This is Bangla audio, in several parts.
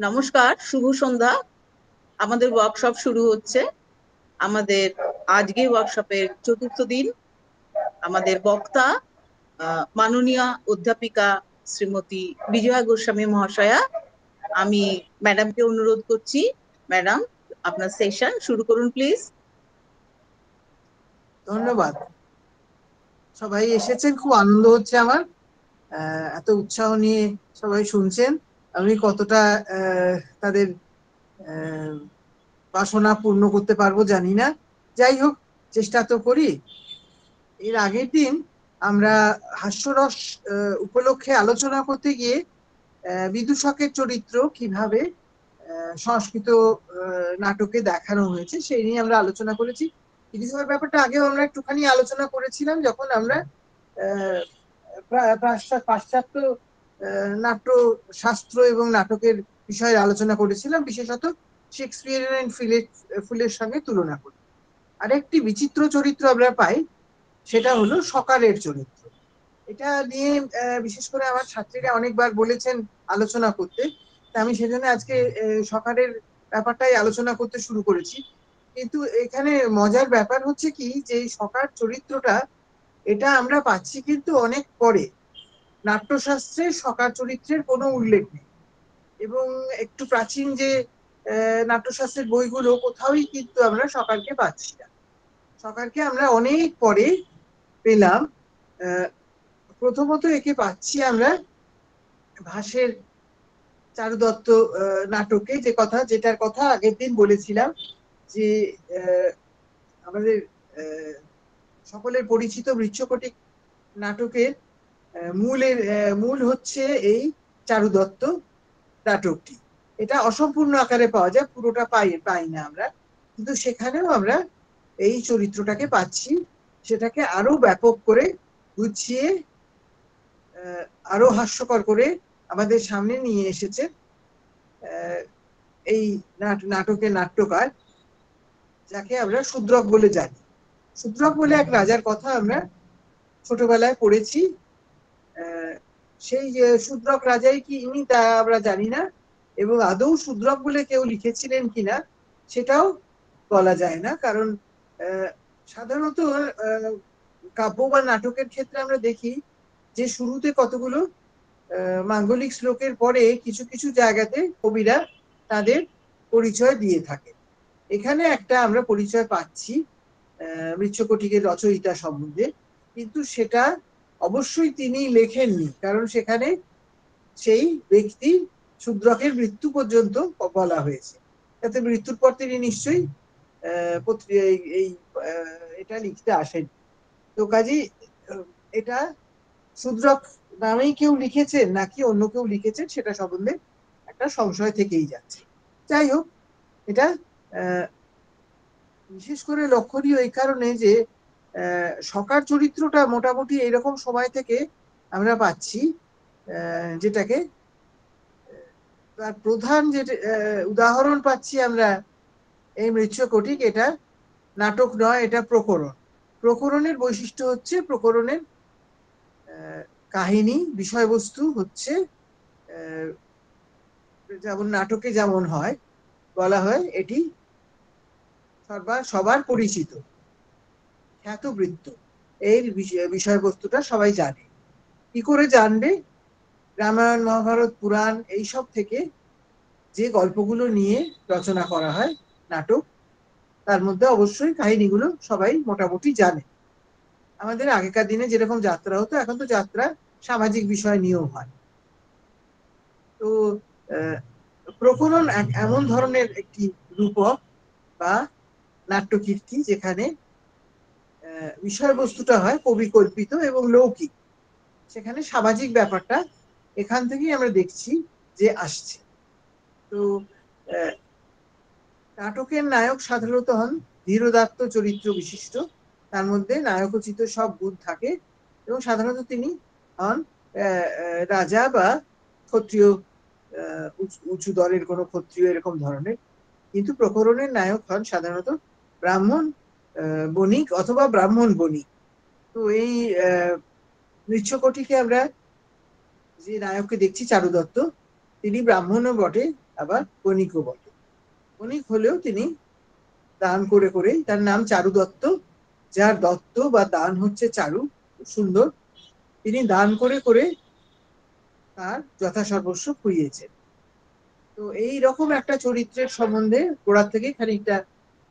নমস্কার, শুভ সন্ধ্যা। আমাদের ওয়ার্কশপ শুরু হচ্ছে। আমাদের আজকে ওয়ার্কশপের চতুর্থ দিন। আমাদের বক্তা মাননীয়া অধ্যাপিকা শ্রীমতী বিজয়া গোস্বামী মহাশয়া। আমি ম্যাডামকে অনুরোধ করছি, ম্যাডাম আপনার সেশন শুরু করুন প্লিজ। ধন্যবাদ। সবাই এসেছেন, খুব আনন্দ হচ্ছে আমার। এত উৎসাহ নিয়ে সবাই শুনছেন। আমি কতটা তাদের বাসনা পূর্ণ করতে পারবো জানি না, যাই হোক চেষ্টা তো করি। এর আগের দিন আমরা হাস্যরস উপলক্ষে আলোচনা করতে গিয়ে বিদূষকের চরিত্র কিভাবে সংস্কৃত নাটকে দেখানো হয়েছে সেই নিয়ে আমরা আলোচনা করেছি। বিদূষকের ব্যাপারটা আগেও আমরা একটুখানি আলোচনা করেছিলাম যখন আমরা পাশ্চাত্য নাট্য শাস্ত্র এবং নাটকের বিষয়ে আলোচনা করেছিলাম, বিশেষত শেক্সপিয়ার ফুলের সঙ্গে তুলনা করে। আরেকটি বিচিত্র চরিত্র আমরা পাই, সেটা হলো সকালের চরিত্র। এটা নিয়ে বিশেষ করে আমার ছাত্রীরা অনেকবার বলেছেন আলোচনা করতে, তা আমি সেজন্য আজকে সকালের ব্যাপারটাই আলোচনা করতে শুরু করেছি। কিন্তু এখানে মজার ব্যাপার হচ্ছে কি, যে এই সকার চরিত্রটা এটা আমরা পাচ্ছি কিন্তু অনেক পরে। নাট্যশাস্ত্রে সকার চরিত্রের কোনো উল্লেখ নেই, এবং একটু প্রাচীন যে নাট্যশাস্ত্রের বইগুলো, কোথাওই কিন্তু আমরা সকারকে পাচ্ছি না। সকারকে আমরা অনেক পরে পেলাম। প্রথমত একে পাচ্ছি আমরা ভাসের চারুদত্ত নাটকে, যেটার কথা আগের দিন বলেছিলাম, যে আমাদের সকলের পরিচিত মৃচ্ছকটিক নাটকের মূল হচ্ছে এই চারুদত্ত নাটকটি। এটা অসম্পূর্ণ আকারে পাওয়া যায়, পুরোটা পাই না আমরা, কিন্তু সেখানেও আমরা এই চরিত্রটাকে পাচ্ছি। সেটাকে আরো ব্যাপক করে গুছিয়ে আরো হাস্যকর করে আমাদের সামনে নিয়ে এসেছে এই নাটকের নাট্যকার, যাকে আমরা শূদ্রক বলে জানি। শূদ্রক বলে এক রাজার কথা আমরা ছোটবেলায় পড়েছি। সেই শূদ্রক রাজাই কি ইনি তা আমরা জানি না, এবং আদৌ শূদ্রক বলে কেউ লিখেছিলেন কিনা সেটাও বলা যায় না। কারণ সাধারণত কাব্য বা নাটকের ক্ষেত্রে আমরা দেখি যে শুরুতে কতগুলো মাঙ্গলিক শ্লোকের পরে কিছু কিছু জায়গাতে কবিরা তাদের পরিচয় দিয়ে থাকে। এখানে একটা আমরা পরিচয় পাচ্ছি মৃচ্ছকটিকের রচয়িতা সম্বন্ধে, কিন্তু সেটা অবশ্যই তিনি লেখেননি, কারণ সেখানে সেই ব্যক্তি শূদ্রকের মৃত্যু পর্যন্ত বলা হয়েছে। তাতে মৃত্যুর পর তিনি নিশ্চয়ই এটা লিখতে আসেন। তো কাজী এটা শূদ্রক নামেই কেউ লিখেছেন নাকি অন্য কেউ লিখেছেন সেটা সম্বন্ধে একটা সংশয় থেকেই যাচ্ছে। যাই হোক, এটা বিশেষ করে লক্ষণীয় এই কারণে যে সকার চরিত্রটা মোটামুটি এইরকম সময় থেকে আমরা পাচ্ছি, যেটাকে তার প্রধান যে উদাহরণ পাচ্ছি আমরা এই মৃচ্ছকটিক। এটা নাটক নয়, এটা প্রকরণ। প্রকরণের বৈশিষ্ট্য হচ্ছে প্রকরণের কাহিনী বিষয়বস্তু হচ্ছে যেমন নাটকে যেমন হয়, বলা হয় এটি সবার পরিচিত খ্যাত বৃত্ত। এর বিষয়বস্তুটা সবাই জানে। কি করে জানবে? রামায়ণ, মহাভারত, পুরাণ এইসব থেকে যে গল্পগুলো নিয়ে রচনা করা হয় নাটক, তার মধ্যে অবশ্যই কাহিনীগুলো সবাই মোটামুটি জানে। আমাদের আগেকার দিনে যেরকম যাত্রা হতো, এখন তো যাত্রা সামাজিক বিষয় নিয়েও হয়। তো প্রকরণ এমন ধরনের একটি রূপক বা নাট্যকীর্তি যেখানে বিষয়বস্তুটা হয় কবিকল্পিত এবং লৌকিক। সেখানে সামাজিক ব্যাপারটা এখান থেকেই আমরা দেখছি যে আসছে। তো নাটকের নায়ক সাধারণত হন ধীরোদাত্ত চরিত্র বিশিষ্ট, তার মধ্যে নায়কোচিত সব গুণ থাকে, এবং সাধারণত তিনি হন রাজা বা ক্ষত্রিয়, উঁচু দলের কোনো ক্ষত্রিয় এরকম ধরনের। কিন্তু প্রকরণের নায়ক হন সাধারণত ব্রাহ্মণ বণিক অথবা ব্রাহ্মণ বণিক। তো এই মৃচ্ছকটিকে আমরা যে নায়ককে দেখছি চারুদত্ত, তিনি ব্রাহ্মণও বটে, আবার কণিকও বটে। কণিক হলেও তিনি দান করে করে, তার নাম চারু দত্ত, যার দত্ত বা দান হচ্ছে চারু, সুন্দর, তিনি দান করে করে তার যথাসর্বস্ব খুইয়েছেন। তো এই রকম একটা চরিত্রের সম্বন্ধে গোড়া থেকে খানিকটা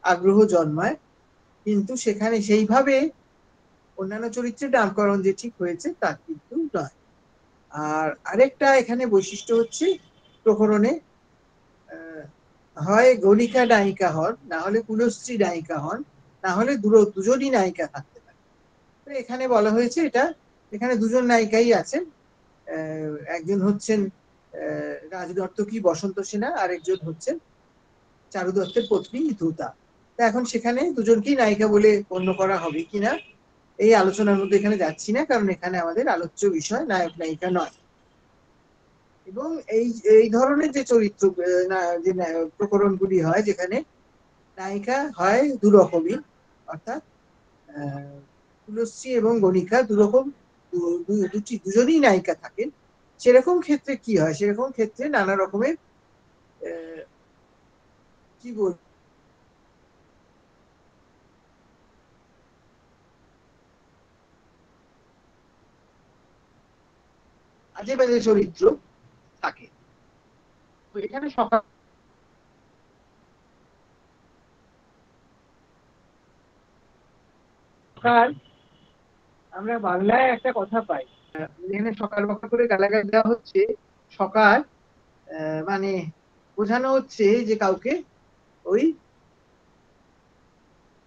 আগ্রহ জন্মায়, কিন্তু সেখানে সেইভাবে অন্যান্য চরিত্রের নামকরণ যে ঠিক হয়েছে তা কিন্তু নয়। আর আরেকটা এখানে বৈশিষ্ট্য হচ্ছে প্রকরণে হয় গণিকা নায়িকা হন, না হলে কুলশ্রী নায়িকা হন, না হলে দুজনই নায়িকা থাকতে পারে। তো এখানে বলা হয়েছে এটা, এখানে দুজন নায়িকাই আছেন। একজন হচ্ছেন রাজনর্তকী বসন্ত সেনা, আরেকজন হচ্ছেন চারু দত্তের পত্নী ধূতা। তা এখন সেখানে দুজনকেই নায়িকা বলে গণ্য করা হবে কিনা এই আলোচনার মধ্যে এখানে যাচ্ছি না, কারণ এখানে আমাদের আলোচ্য বিষয় নায়ক নায়িকা নয়। এবং এই এই ধরনের যে চরিত্র যে প্রকরণগুলি হয়, যেখানে নায়িকা হয় দুরকমই, অর্থাৎ তুলসী এবং গণিকা দুরকম, দুজনই নায়িকা থাকেন, সেরকম ক্ষেত্রে কি হয়, সেরকম ক্ষেত্রে নানা রকমের কি বল আজে বাজে চরিত্র থাকে। তো এখানে সকাল আমরা বাংলায় একটা কথা পাই, এখানে সকাল বকা করে গালাগালি দেওয়া হচ্ছে। সকাল মানে বোঝানো হচ্ছে যে কাউকে ওই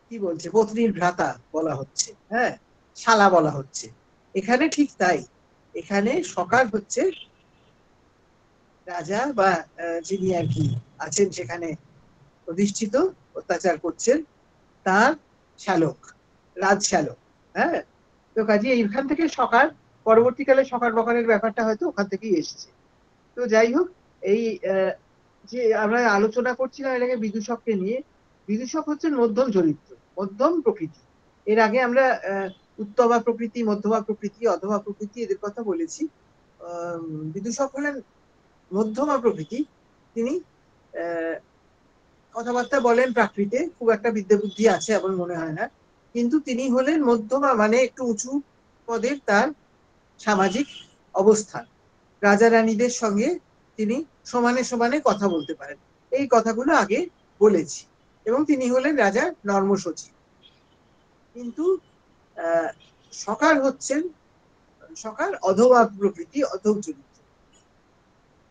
কি বলছে পত্নীর ভ্রাতা বলা হচ্ছে, হ্যাঁ, শালা বলা হচ্ছে। এখানে ঠিক তাই, এখানে সকাল হচ্ছে রাজা বা যিনি আর কি আছেন সেখানে অধিষ্ঠিত, অত্যাচার করছেন, তার শ্যালক, রাজ শ্যালক। হ্যাঁ, তো কাজে এইখান থেকে সকাল, পরবর্তীকালে সকাল বকারের ব্যাপারটা হয়তো ওখান থেকেই এসছে। তো যাই হোক, এই যে আমরা আলোচনা করছিলাম এটাকে বিদূষককে নিয়ে, বিদূষক হচ্ছেন মধ্যম চরিত্র, মধ্যম প্রকৃতি। এর আগে আমরা উত্তমা প্রকৃতি, মধ্যমা প্রকৃতি, অধমা প্রকৃতি এদের কথা বলেছি। বিদূষক হলেন মধ্যমা প্রকৃতি। তিনি কথাবার্তা বলেন প্রাকৃতে, খুব একটা বিদ্যা বুদ্ধি আছে এমন মনে হয় না, কিন্তু তিনি হলেন মধ্যমা, মানে একটু উঁচু পদের তার সামাজিক অবস্থান। রাজা রানীদের সঙ্গে তিনি সমানে সমানে কথা বলতে পারেন, এই কথাগুলো আগে বলেছি। এবং তিনি হলেন রাজার নর্মসচিব। কিন্তু সকার হচ্ছেন, সকার অধবা প্রকৃতি, অধম চরিত্র।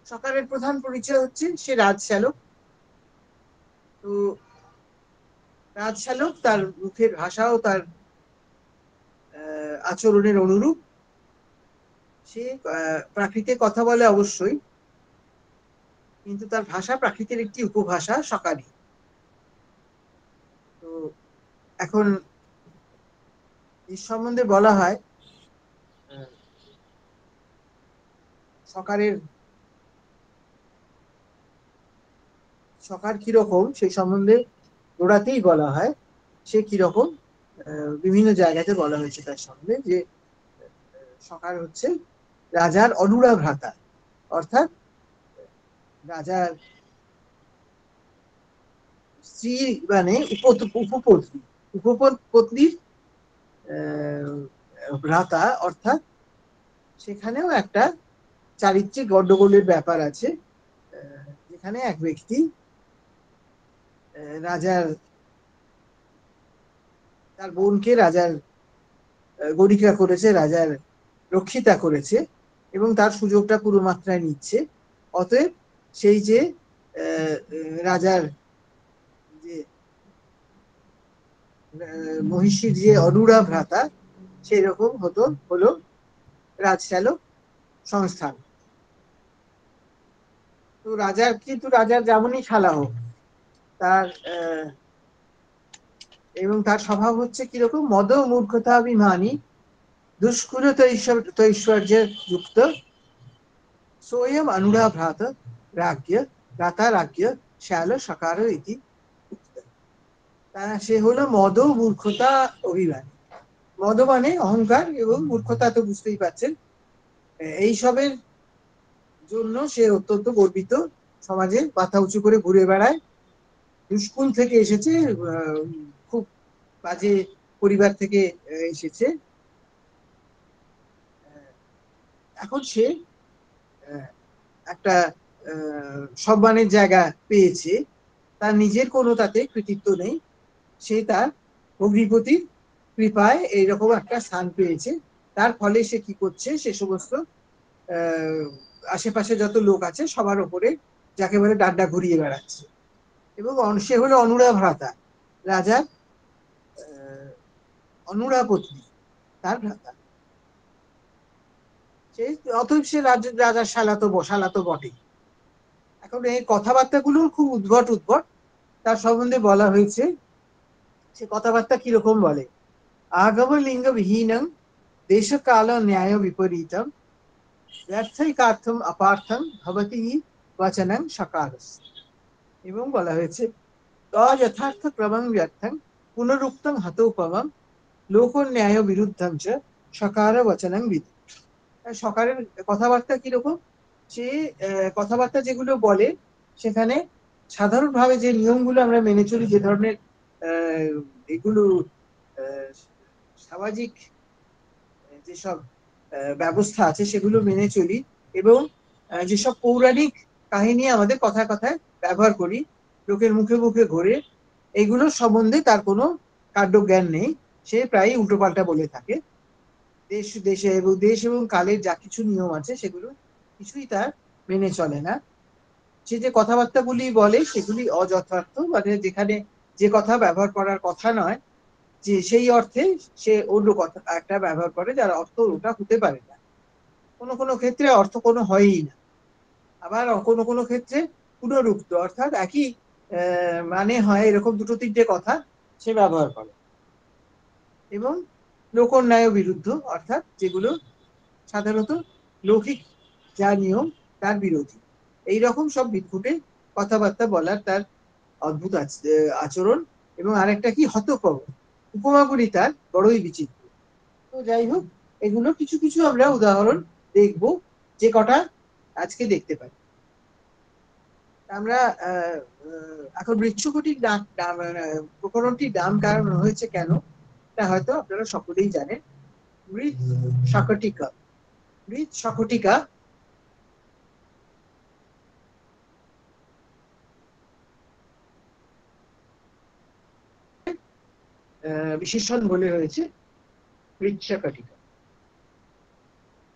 সকারের প্রধান পরিচয় হচ্ছে সে রাজশ্যালক। তো রাজশ্যালক, তার মুখের ভাষাও তার আচরণের অনুরূপ। সে প্রাকৃতে কথা বলে অবশ্যই, কিন্তু তার ভাষা প্রাকৃতের একটি উপভাষা সকারী। তো এখন এর সম্বন্ধে বলা হয় সকারের সকার কিরকম সেই সম্বন্ধে গোড়াতেই বলা হয় সে কিরকম। বিভিন্ন জায়গাতে বলা হয়েছে তার সম্বন্ধে যে সকার হচ্ছে রাজার অনুরা ভ্রাতা, অর্থাৎ রাজার স্ত্রী, মানে উপপত্নী, উপপত্নীর ভ্রাতা। অর্থাৎ সেখানেও একটা চারিত্রিক গন্ডগোলের ব্যাপার আছে, যেখানে এক ব্যক্তি রাজার, তার বোনকে রাজার গণিকা করেছে, রাজার রক্ষিতা করেছে, এবং তার সুযোগটা পুরো মাত্রায় নিচ্ছে। অতএব সেই যে রাজার যে মহিষীর যে অনুরা ভ্রাতা, সেই রকম হলো রাজশ্যালক সংস্থান। তো রাজার, কিন্তু রাজার যেমনই শালা হোক, তার এবং তার স্বভাব হচ্ছে কিরকম, মদ মূর্খতা অভিমানী, দুষ্কুল তৈশ্বর্যের যুক্ত, সোয়ম অনুরা ভ্রাত রাজ্য ভ্রাতা রাজ্য শ্যাল সকার ইতি। সে হলো মদ, মূর্খতা, অভিমানী। মদ মানে অহংকার, এবং মূর্খতা তো বুঝতেই পারছেন, এইসবের জন্য সে অত্যন্ত গর্বিত, সমাজে মাথা উঁচু করে ঘুরে বেড়ায়, দুষ্কুল থেকে এসেছে, খুব বাজে পরিবার থেকে এসেছে। এখন সে একটা সম্মানের জায়গা পেয়েছে, তার নিজের কোনো তাতে কৃতিত্ব নেই, সে তার অগ্নিপতির কৃপায় এইরকম একটা স্থান পেয়েছে। তার ফলে সে কি করছে, সে সমস্ত আশেপাশে যত লোক আছে সবার ওপরে যাকে বলে ডান্ডা ঘুরিয়ে বেড়াচ্ছে। এবং সে হলো অনুরা ভ্রাতা, রাজার অনুরা পত্নী, তার ভ্রাতা। সে অতএব সে রাজার শালা তো বটেই। এখন এই কথাবার্তাগুলো খুব উদ্ভট উদ্ভট তার সম্বন্ধে বলা হয়েছে। সে কথাবার্তা কিরকম বলে, আগম লিঙ্গ বিহীনং দেশ কাল ন্যায় বিপরীতম ব্যর্থৈকার্থম অপার্থম ভবতি বচনং সকারস। এবং বলা হয়েছে অযথার্থ ক্রমং ব্যর্থং পুনরুক্তং হতোপমম লোক ন্যায় বিরুদ্ধং চ সকার বচনং বিধি। সকারের কথাবার্তা কিরকম, সে কথাবার্তা যেগুলো বলে সেখানে সাধারণভাবে যে নিয়মগুলো আমরা মেনে চলি, যে ধরনের এগুলো সামাজিক যেসব ব্যবস্থা আছে সেগুলো মেনে চলি, এবং যেসব পৌরাণিক কাহিনী আমাদের কথায় কথায় ব্যবহার করি, লোকের মুখে মুখে ঘোরে, এইগুলো সম্বন্ধে তার কোনো কাণ্ডজ্ঞান নেই। সে প্রায়ই উল্টোপাল্টা বলে থাকে। দেশ এবং কালের যা কিছু নিয়ম আছে সেগুলো কিছুই তার মেনে চলে না। সে যে কথাবার্তাগুলি বলে সেগুলি অযথার্থ, মানে যেখানে যে কথা ব্যবহার করার কথা নয়, যে সেই অর্থে সে অন্য কথা একটা ব্যবহার করে যার অর্থ ওটা হতে পারে না। কোনো কোনো ক্ষেত্রে অর্থ কোনো হয়ই না, আবার কোনো কোনো ক্ষেত্রে পুনরুক্ত অর্থাৎ একই মানে হয় এরকম দুটো তিনটে কথা সে ব্যবহার করে। এবং লোকন্যায় বিরুদ্ধ অর্থাৎ যেগুলো সাধারণত লৌকিক যা নিয়ম তার বিরোধী, এইরকম সব বিদ্ঘুটে কথাবার্তা বলার তার অদ্ভুত আচরণ। এবং আরেকটা কি, হতকর উপমাগুলি তার বড়ই বিচিত্র। তো যাই হোক, এগুলো কিছু কিছু আমরা উদাহরণ দেখব, যে কটা আজকে দেখতে পাই। আমরা এখন বৃক্ষকটির প্রকরণটির নাম কারণ হয়েছে কেন, তা হয়তো আপনারা সকলেই জানেন। মৃৎ শাকটিকা, মৃৎ শাকটিকা বিশেষণ বলে হয়েছে মৃৎ শাকটিকা,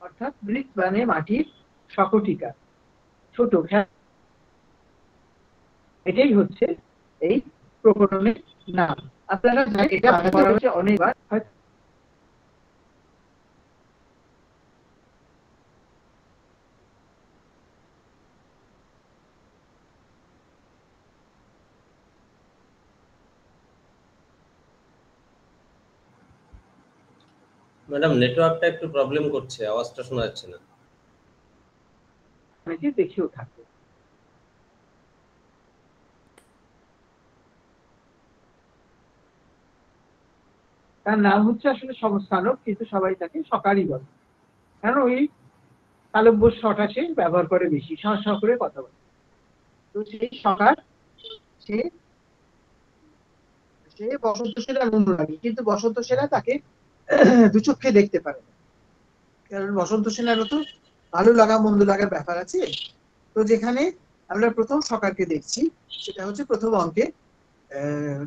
অর্থাৎ মৃৎ মানে মাটির, শাকটিকা ছোট, এটাই হচ্ছে এই প্রকরণের নাম। আপনারা এটা অনেকবার ম্যাডাম নেটওয়ার্কটা একটু প্রবলেম করছে, আওয়াজটা শোনা যাচ্ছে না। দেখেও থাকবে। তার নাম হচ্ছে আসলে সমস্থানক, কিন্তু সবাই তাকে সকারই বলে, কারণ ওই তালব্য শটা সে ব্যবহার করে বেশি, স করে কথা বলে। তো সেই সকার সে বসন্ত সেনার অনুরাগী, কিন্তু বসন্ত সেনা তাকে দু চোখে দেখতে পারে না, কারণ বসন্ত সেনারও তো ভালো লাগা মন্দ লাগার ব্যাপার আছে। তো যেখানে আমরা প্রথম সকারকে দেখছি সেটা হচ্ছে প্রথম অঙ্কে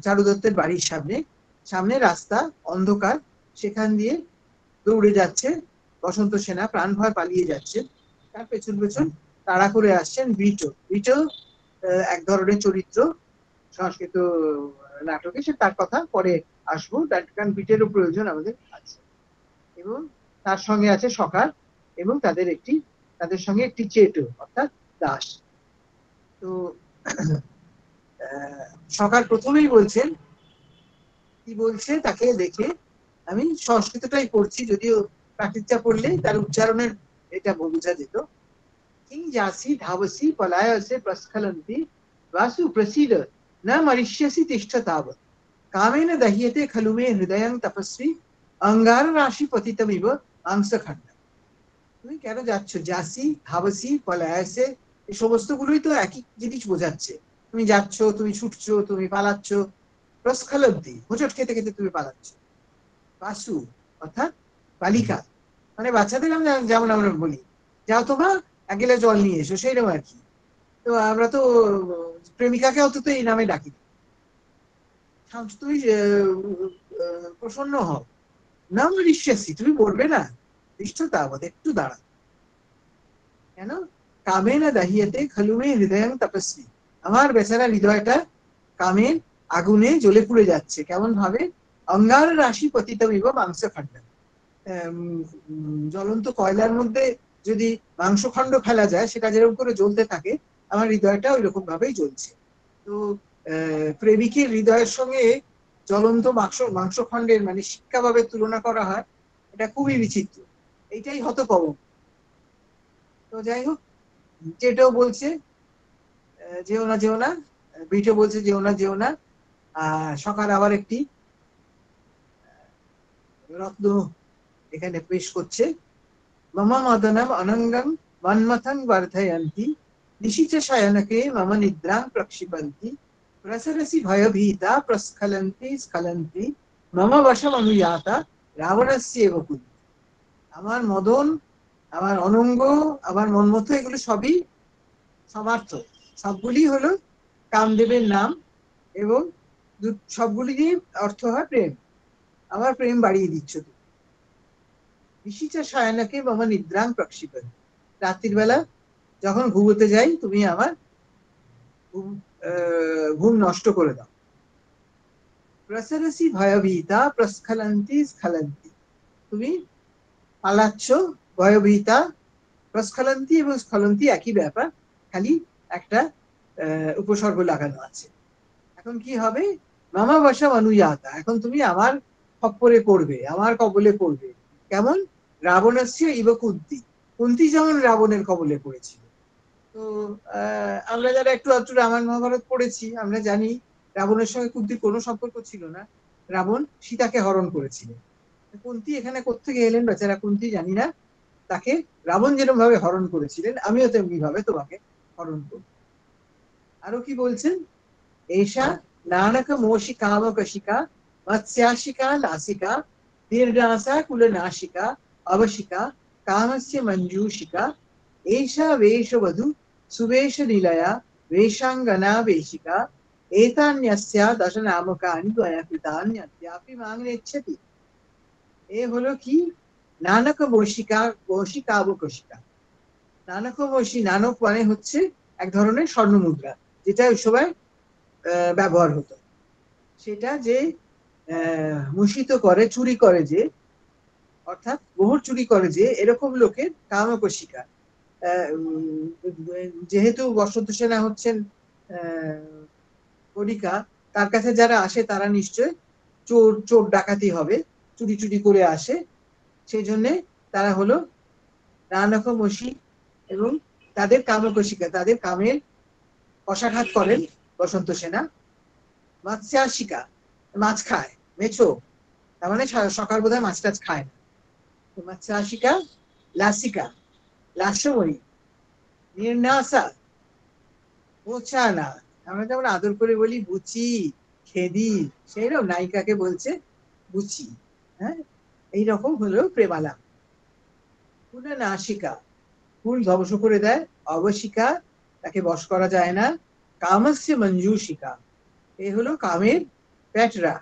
চারু দত্তের বাড়ির সামনে, সামনে রাস্তা অন্ধকার, সেখান দিয়ে দৌড়ে যাচ্ছে বসন্ত সেনা, প্রাণ ভয় পালিয়ে যাচ্ছে, তার পেছন পেছন তাড়া করে আসছেন বিটো। বিটো এক ধরনের চরিত্র সংস্কৃত নাটকে, সে তার কথা পরে আসবো, কারণ বিটেরও প্রয়োজন আমাদের আছে। এবং তার সঙ্গে আছে সকার, এবং তাদের সঙ্গে একটি চেটো অর্থাৎ দাস। তো সকার প্রথমেই বলছেন, কি বলছে তাকে দেখে, আমি সংস্কৃতটাই পড়ছি, যদিও প্রাকৃতটা পড়লে তার উচ্চারণের এটা বোঝা যেত। কিং যাসি ধাবসি পলায়সে প্রস্খলন্তি বাসু প্রসীদ না মরিষ্যসি তিষ্ঠ তাবৎ কামেন দহ্যতে খলু মে হৃদয়ং তপস্বী অঙ্গার রাশি পতিতমিব অংশখণ্ড। তুমি কেন যাচ্ছ? যাসি ধাবসি পলায়সে এই সমস্ত গুলোই তো একই জিনিস বোঝাচ্ছে। তুমি যাচ্ছ, তুমি ছুটছো, তুমি পালাচ্ছ। প্রস্খলন্তি, হোঁচট খেতে খেতে তুমি পালাচ্ছ। বাসু অর্থাৎ বালিকা, মানে বাচ্চাদের আমরা যেমন আমরা বলি যাও তোমা এক গেলে জল নিয়ে এসো, সেইরকম আর কি। তো আমরা তো প্রেমিকাকে অন্তত এই নামে ডাকি না। তুমি প্রসন্ন হও, নাম ঋষ্যাসি, তুমি বলবে না ঋষ্টতা আমাদের একটু দাঁড়া। কেন? কামে না দাহিয়াতে খালুমে হৃদয় তপস্বী, আমার বেচারা হৃদয়টা কামের আগুনে জ্বলে পুড়ে যাচ্ছে। কেমন ভাবে? অঙ্গার রাশি পতিতমিব মাংসখণ্ড, জ্বলন্ত কয়লার মধ্যে যদি মাংসখণ্ড ফেলা যায়, সেটা যেরকম করে জ্বলতে থাকে, আমার হৃদয়টা ওই রকম ভাবেই জ্বলছে। তো প্রেমিকের হৃদয়ের সঙ্গে জ্বলন্ত মাংসখণ্ডের মানে শিক্ষাভাবে তুলনা করা হয়, এটা খুবই বিচিত্র। এইটাই হতকবম। তো যাই হোক, যেটাও বলছে যেও না যেও না, বিটো বলছে যেও না যেও না। সকাল আবার একটি রত্ন এখানে পেশ করছে। মম মদনম অনঙ্গম মন্মথং বর্ধয়ন্তি, নিশিচ শয়নকে মম নিদ্রাং প্রক্ষিপন্তি, প্রসরসি ভয়ভীতা প্রস্খলন্তি স্খলন্তি, মম বশম অনুয়াতা রাবণস্যেব কুন্তি। আমার মদন, আমার অনঙ্গ, আমার মন্মথ, এগুলো সবই সমার্থ, সবগুলি হলো কামদেবের নাম, এবং সবগুলিরই অর্থ হয় প্রেম। আমার প্রেম বাড়িয়ে দিচ্ছ তুমি। ঋষিচা শয়নকে মম নিদ্রাং প্রক্ষিপন্তি, রাত্রির বেলা যখন ঘুমোতে যাই তুমি আমার ঘুম নষ্ট করে দাও। প্রসরসি ভয়ভীতা প্রস্খলন্তি স্খলন্তি, তুমি পালাচ্ছ, ভয়ভীতা, প্রস্খলন্তি এবং স্খলন্তি একই ব্যাপার, খালি একটা উপসর্গ লাগানো আছে। এখন কি হবে? মামা বসা অনুযাতা, এখন তুমি আমার খপ্পরে পড়বে, আমার কবলে পড়বে। কেমন? রাবণস্য ইব কুন্তি, কুন্তি যেমন রাবণের কবলে পড়েছিল। তো আমরা যারা একটু আধটু রামায়ণ মহাভারত পড়েছি, আমরা জানি রাবণের সঙ্গে কুন্তির কোনো সম্পর্ক ছিল না। রাবণ সীতাকে হরণ করেছিলেন। কুন্তি এখানে কোত্থেকে এলেন বেচারা কুন্তি জানি না। তাকে রাবণ যেরকম ভাবে হরণ করেছিলেন, আমিও তেমনি ভাবে তোমাকে হরণ করব। আরো কি বলছেন? এষা নানক মোষি কামকশিকা মৎস্যাশিকা নাসিকা দীর্ঘাসা কুলনাশিকা অবশিকা কামস্য মঞ্জুষিকা, एषा वेशवधू सुवेश निलया वेशांगना वेशिका, एतान्यस्या दश नामकानि त्वया कृतानि अद्यापि मां नेच्छति। এ হলো কি? নানক বশিকা, বশিকাবকশিকা। নানক বশি, নানক মানে হচ্ছে এক ধরনের স্বর্ণ মুদ্রা, যেটা ওই সময় ব্যবহার হতো। সেটা যে মুষিত করে, চুরি করে যে, অর্থাৎ মোহর চুরি করে যে, এরকম লোকের কামকশিকা। যেহেতু বসন্ত সেনা হচ্ছেন কণিকা, তার কাছে যারা আসে তারা নিশ্চয় চোর চোর ডাকাতি হবে, চুরি চুরি করে আসে। সেই জন্যে তারা হলো নানকমশি, এবং তাদের কামকশিকা, তাদের কামের কষাঘাত করেন বসন্ত সেনা। মৎস্যাশিকা, মাছ খায়, মেছো, তার মানে সকাল বোধহয় মাছ টাছ খায় না। মৎস্যাশিকা, লাসিকা, লাস্যময়ী, নির্নাসা, না, আমরা যেমন আদর করে বলি বুচি, খেদি, সেইরকম নায়িকাকে বলছে বুচি। হ্যাঁ, এইরকম হলো প্রেমালা। নাসিকা, ফুল ধ্বংস করে দেয়। অবশিকা, তাকে বশ করা যায় না। কামস্য মঞ্জুষিকা, এই হলো কামের পেটরা,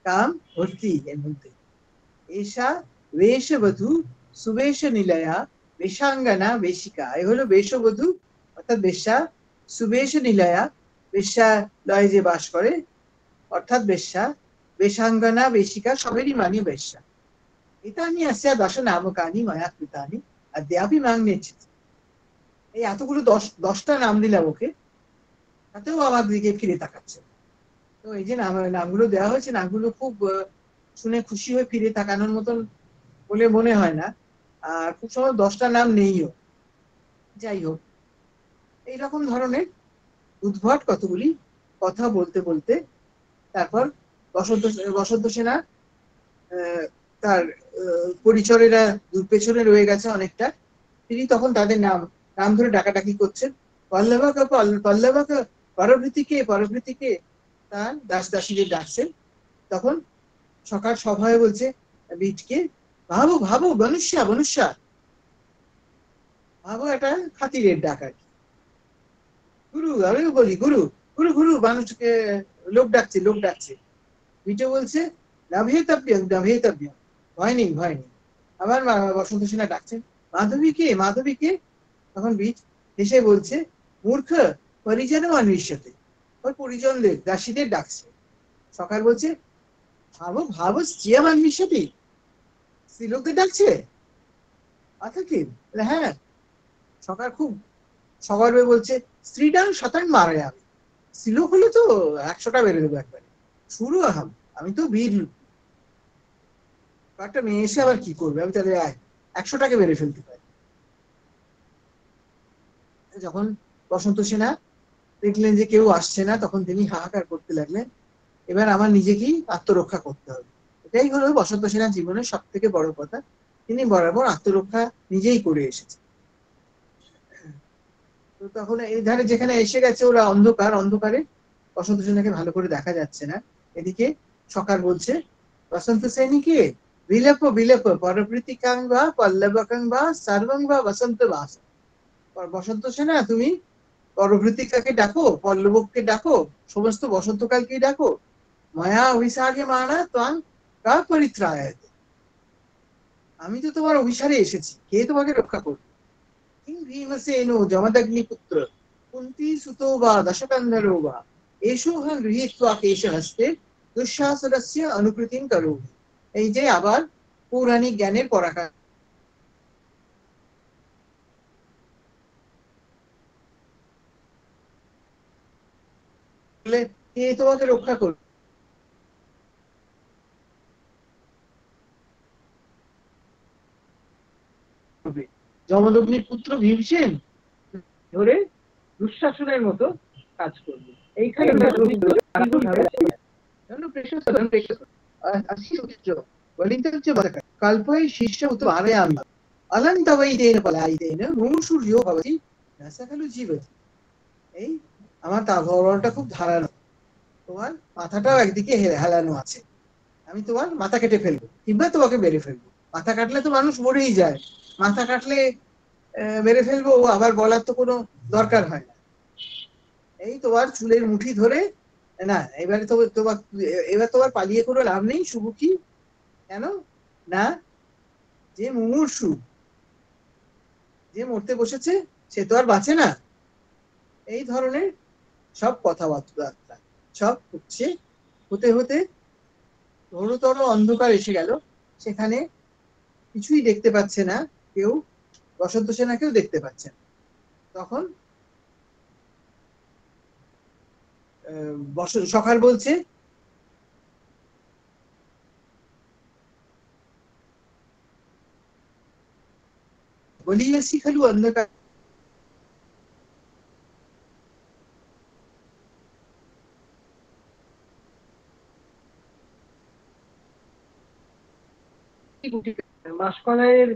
কাম ভর্তি এর মধ্যে। এষা বেশবধূ সুবেশ নিলয়া বেশাঙ্গনা বেশিকা, এ হলো বেশবধূ অর্থাৎ বেশ্যা, সুবেশ নিলয়া বেশ্যালয়ে যে বাস করে অর্থাৎ বেশ্যা, বেশাঙ্গনা বেশিকা সবেরই মানি বেশ্যা। এতানি আসিয়া দশ নামকানি মায়া কৃতানি অদ্যাপি মাং নেচ্ছিত। এই এতগুলো 10টা নাম দিলাম ওকে, তাতেও আমার দিকে ফিরে তাকাচ্ছে। তো এই যে নামগুলো দেওয়া হয়েছে, নামগুলো খুব শুনে খুশি হয়ে ফিরে তাকানোর মতন বলে মনে হয় না। আর খুব সময় 10টা নাম নেইও। যাই হোক, এইরকম ধরনের উদ্ভট কতগুলি কথা বলতে বলতে তারপর বসন্ত সেনা তার পরিচরেরা দূর পেছনে রয়ে গেছে অনেকটা। তিনি তখন তাদের নাম ধরে ডাকাডাকি করছেন, পল্লবকে পল্লবকে, পরভৃতিকে পরভৃতিকে, তার দাস দাসীদের ডাকছেন। তখন সকার সভয়ে বলছে বিটকে, ভাবো ভাবো মনুষ্যা মনুষ্যা, ভাবো একটা খাতিরের ডাক আর কি। গুরু, আমিও বলি গুরু, গুরু গুরু, মানুষকে লোক ডাকছে লোক ডাকছে। বিটে বলছে নাভেতব্যম নাভেতব্যম, ভয় নেই ভয় নেই। আবার বসন্ত সেনা ডাকছেন, মাধবীকে মাধবীকে। তখন বিট হেসে বলছে, মূর্খ, পরিজন অন্বিষ্যতে, ওর পরিজনদের দাসীদের ডাকছে। সকার বলছে, ভাবো ভাবো স্ত্রিয়াম অন্বিষ্যতে, স্ত্রীলোকদের ডাকছে। আচ্ছা কি? হ্যাঁ। সকার খুব সগর্বে বলছে, স্ত্রীটা শতাং মারা যাবে, স্ত্রীলোক হলে তো 100টা বেড়ে দেবো একবারে। শুরু আমি তো বীর, একটা মেয়ে এসে আবার কি করবে, আমি তাহলে 100টাকে মেরে ফেলতে পারি। যখন বসন্ত সেনা দেখলেন যে কেউ আসছে না, তখন তিনি হাহাকার করতে লাগলেন, এবার আমার নিজেকেই আত্মরক্ষা করতে হবে। এটাই হলো বসন্ত সেনার জীবনের সব থেকে বড় কথা, তিনি বরাবর আত্মরক্ষা নিজেই করে এসেছেন। তো তখন এই ধারে যেখানে এসে গেছে ওরা, অন্ধকার, অন্ধকারে বসন্ত সেনাকে ভালো করে দেখা যাচ্ছে না। এদিকে সকার বলছে, বসন্ত সেনীকে, বিলেপ বিলেপ পরপ্রীতিকাং বা পল্লবকাং বা সর্বং বা বসন্ত বাস। বসন্ত সেনা তুমি পরভৃতিকাকে ডাকো, পল্লবকে ডাকো, সমস্ত বসন্তকালকে ডাকো। মায়া অভিসারে মানা ত্বং কা পরিত্রায়, আমি তো তোমার অভিসারে এসেছি, কে তোমাকে রক্ষা করবে? কিং ভীমসেনো জমদগ্নিপুত্র কুন্তি সুতো বা দশকন্ধরো বা এষোহং গৃহীত্বা কেশহস্তে দুঃশাসনস্য অনুকৃতিং করোমি। এই যে আবার পৌরাণিক জ্ঞানের পরাকাষ্ঠা, কে তোমাকে রক্ষা করবে? যমদগ্নির পুত্র ভীমসেন ধরে দুঃশাসনের মতো কাজ করবে। এইখানে কল্পই শিষ্য আরয়ামি অলন্তবৈদেন পলায়িতেন মুমূর্ষুর্যো ভবতি ন সকলু জীবতি। এই আমার তাবড়টা খুব ধারালো, তোমার মাথাটাও একদিকে হেলানো আছে, আমি তোমার মাথা কেটে ফেলবো কিংবা তোমাকে মেরে ফেলবো। মাথা কাটলে তো মানুষ মরেই যায়, মাথা কাটলে মেরে ফেলবো আবার বলার তো কোনো দরকার হয় না। এই তোমার চুলের মুঠি ধরে, না এবারে তো তোমার, এবার তোমার পালিয়ে কোনো লাভ নেই সুবুকি। কেন না, যে মুমূর্ষু, যে মরতে বসেছে, সে তো আর বাঁচে না। এই ধরনের সব কথাবার্তা সব হচ্ছে। হতে হতে ঘোরতর অন্ধকার এসে গেল, সেখানে কিছুই দেখতে পাচ্ছে না কেউ, বসন্ত সেনাকেও দেখতে পাচ্ছে না। তখন সকাল বলছে, বলিয়াছি খালু অন্ধকার মাসকলাইয়ের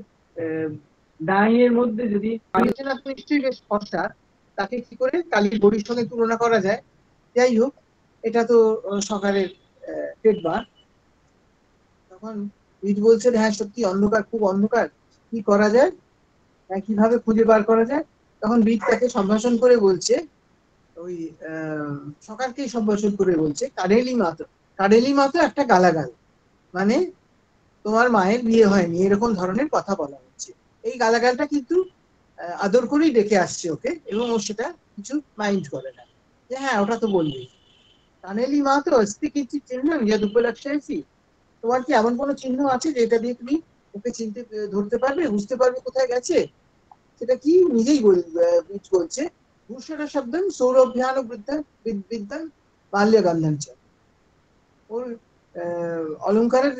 ডাইয়ের মধ্যে যদি নিশ্চয়ই বেশ ফর্সা, তাকে কি করে কালীর বড়ির সঙ্গে তুলনা করা যায়? যাই হোক, এটা তো সকালের ট্রেডমার্ক। তখন বীজ বলছে, হ্যাঁ সত্যি অন্ধকার, খুব অন্ধকার, কি করা যায়, হ্যাঁ কিভাবে খুঁজে বার করা যায়? তখন বীজ তাকে সম্ভাষণ করে বলছে, ওই সকালকেই সম্ভাষণ করে বলছে, কাডেলি মাতো একটা গালাগাল, মানে তোমার মায়ের বিয়ে হয়নি এরকম ধরনের কথা বলা হচ্ছে। এই গালাগালটা কিন্তু আদর করেই ডেকে আসছে ওকে, এবং ও সেটা কিছু মাইন্ড করে না, যে হ্যাঁ ওটা তো বলবে। কানেলি মা তো অস্তি কিছু চিহ্ন ইয়া দুপলক্ষী, তোমার কি এমন কোনো চিহ্ন আছে যেটা দিয়ে তুমি ওকে চিনতে, ধরতে পারবে, বুঝতে পারবে কোথায় গেছে? সেটা কি নিজেই বলছে, ভূষণ শব্দম সৌরভ্যান বৃদ্ধা বিদ্যান বাল্যগন্ধঞ্চ। ওর অলঙ্কারের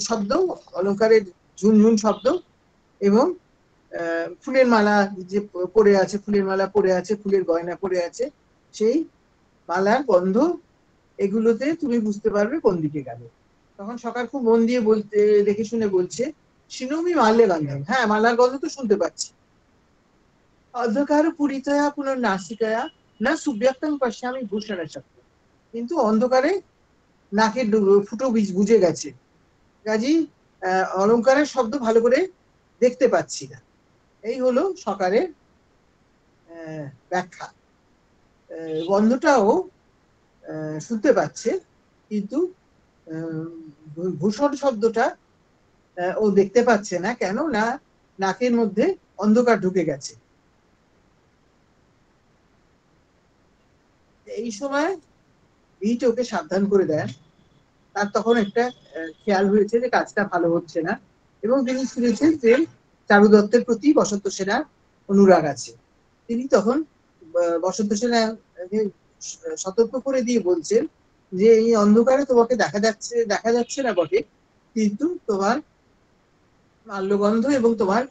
শব্দ, অলঙ্কারের ঝুনঝুন শব্দ, এবং ফুলের মালা যে পড়ে আছে, ফুলের মালা পড়ে আছে, ফুলের গয়না পড়ে আছে, সেই মালার গন্ধ, এগুলোতে তুমি বুঝতে পারবে কোন দিকে গেল। তখন সকাল খুব মন দিয়ে বলতে, দেখে শুনে বলছে, শিনোমি মাল্যে গন্ধম, হ্যাঁ মালার গন্ধ তো শুনতে পাচ্ছি। অন্ধকার পুরিতয়া পুনর্নাসিকয়া না সুব্যক্তং পশ্যামি ভূষণের শব্দ। কিন্তু অন্ধকারে নাকের ফুটো বুঝে গেছে, কাজী অলংকারের শব্দ ভালো করে দেখতে পাচ্ছি না। এই হলো সকারের ব্যাখ্যা। গন্ধটাও শুনতে পাচ্ছে, কিন্তু ভূষণ শব্দটা ও দেখতে পাচ্ছে না। কেন না নাকের মধ্যে অন্ধকার ঢুকে গেছে। এই সময় ভিট ওকে সাবধান করে দেন। তার তখন একটা খেয়াল হয়েছে যে কাজটা ভালো হচ্ছে না, এবং তিনি শুনেছেন যে চারু দত্তের প্রতি বসন্ত সেনার অনুরাগ আছে। তিনি তখন বসন্ত সেনা সতর্ক করে দিয়ে বলছেন যে এই অন্ধকারে তোমাকে দেখা যাচ্ছে না বটে, কিন্তু তোমার মাল্যগন্ধ এবং তোমার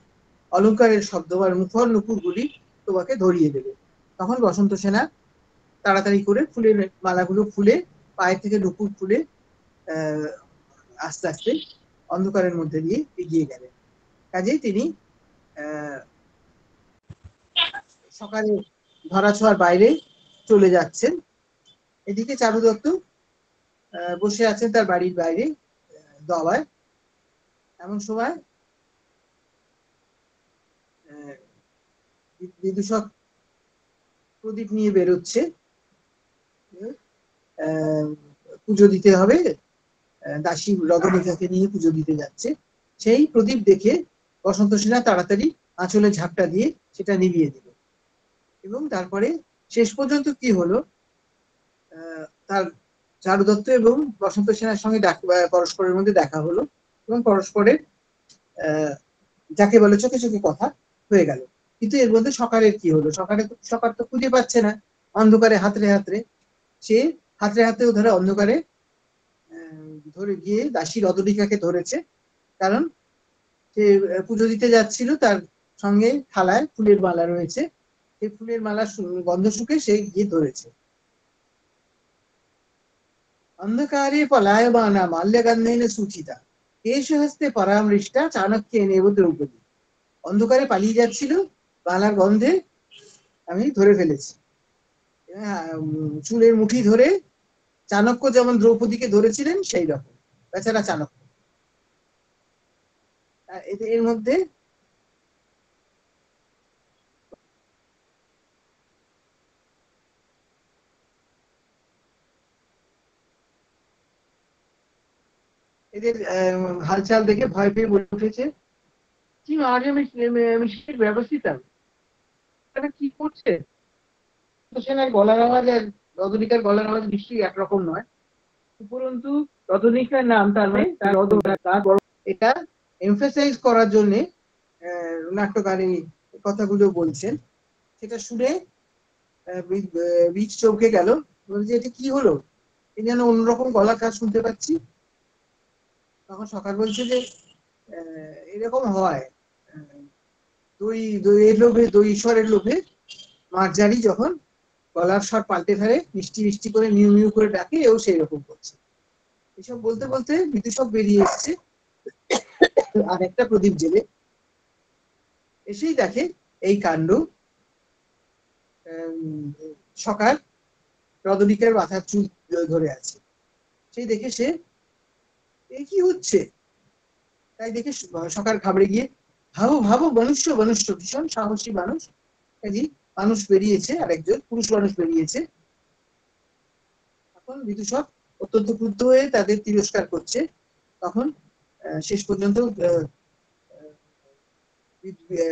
অলংকারের শব্দ বা মুখর নুপুরগুলি তোমাকে ধরিয়ে দেবে। তখন বসন্ত সেনা তাড়াতাড়ি করে ফুলের মালাগুলো খুলে, পায়ের থেকে নুপুর খুলে আস্তে আস্তে অন্ধকারের মধ্যে দিয়ে এগিয়ে গেলেন। কাজেই তিনি সকালে ধরাছোঁয়ার বাইরে চলে যাচ্ছেন। এদিকে চারু দত্ত বসে আছেন তার বাড়ির বাইরে দাওয়ায়। এমন সময় বিদূষক প্রদীপ নিয়ে বেরোচ্ছে, পুজো দিতে হবে, দাসী রজনীকাকে নিয়ে পুজো দিতে যাচ্ছে। সেই প্রদীপ দেখে বসন্ত সেনা তাড়াতাড়ি আঁচলে ঝাপটা দিয়ে সেটা নিভিয়ে দিল। এবং তারপরে শেষ পর্যন্ত কি হলো, তার চারু দত্ত এবং বসন্ত সেনার সঙ্গে পরস্পরের মধ্যে দেখা হলো, এবং পরস্পরের যাকে বলে চোখে চোখে কথা হয়ে গেল। কিন্তু এর মধ্যে সকালের কি হলো? সকাল তো খুঁজে পাচ্ছে না, অন্ধকারে হাতড়ে হাতড়ে। সে হাতড়ে হাতড়ে ধরে অন্ধকারে ধরে গিয়ে দাসী রজনীকাকে ধরেছে। কারণ সে পুজো দিতে যাচ্ছিল, তার সঙ্গে থালায় ফুলের মালা রয়েছে, সেই ফুলের মালা গন্ধ শুকে সে গিয়ে ধরেছে। অন্ধকারে পলায়মানা মাল্যগন্ধেন সূচিতা কেশ হস্তে পরামৃষ্টা চাণক্যেনেব দ্রৌপদী। অন্ধকারে পালিয়ে যাচ্ছিল, মালার গন্ধে আমি ধরে ফেলেছি। চুলের মুঠি ধরে চাণক্য যেমন দ্রৌপদীকে ধরেছিলেন সেই রকম, বেচারা চাণক্য। এর মধ্যে এদের হালচাল দেখে ভয় পেয়ে বলে উঠেছে, কি আর্য মিষ্টির ব্যবস্থিত কি করছে? সেনার গলার আওয়াজ আর রজনীকার গলার আওয়াজ নিশ্চয়ই একরকম নয়। উপরন্তু রজনীকার নাম, তার মানে এটা এমফাসাইজ করার জন্য নাট্যকারী কথাগুলো বলছেন। সেটা শুনে বীজ চমকে গেল, বলছে এটা কি হলো, এই যেন অন্যরকম গলার কাজ শুনতে পাচ্ছি। তখন সকাল বলছে যে এরকম হয়, দইয়ের লোভে, দই ঈশ্বরের লোভে মার্জারি যখন গলার স্বর পাল্টে ফেলে, মিষ্টি মিষ্টি করে মিউ মিউ করে ডাকে, এও সেই রকম করছে। এসব বলতে বলতে বিদূষক বেরিয়ে এসছে আর একটা প্রদীপ জেলে। এসেই দেখে এই কাণ্ড। সকাল রজনীকার মাথার চুল ধরে আছে, সেই দেখে সে কি হচ্ছে, তাই দেখে সকাল ঘাবড়ে গিয়ে, ভাবো ভাবো মনুষ্য মনুষ্য ভীষণ সাহসী মানুষ, কাজী মানুষ বেরিয়েছে, আর একজন পুরুষ মানুষ বেরিয়েছে। তখন বিদূষক অত্যন্ত ক্রুদ্ধ হয়ে তাদের তিরস্কার করছে। তখন শেষ পর্যন্ত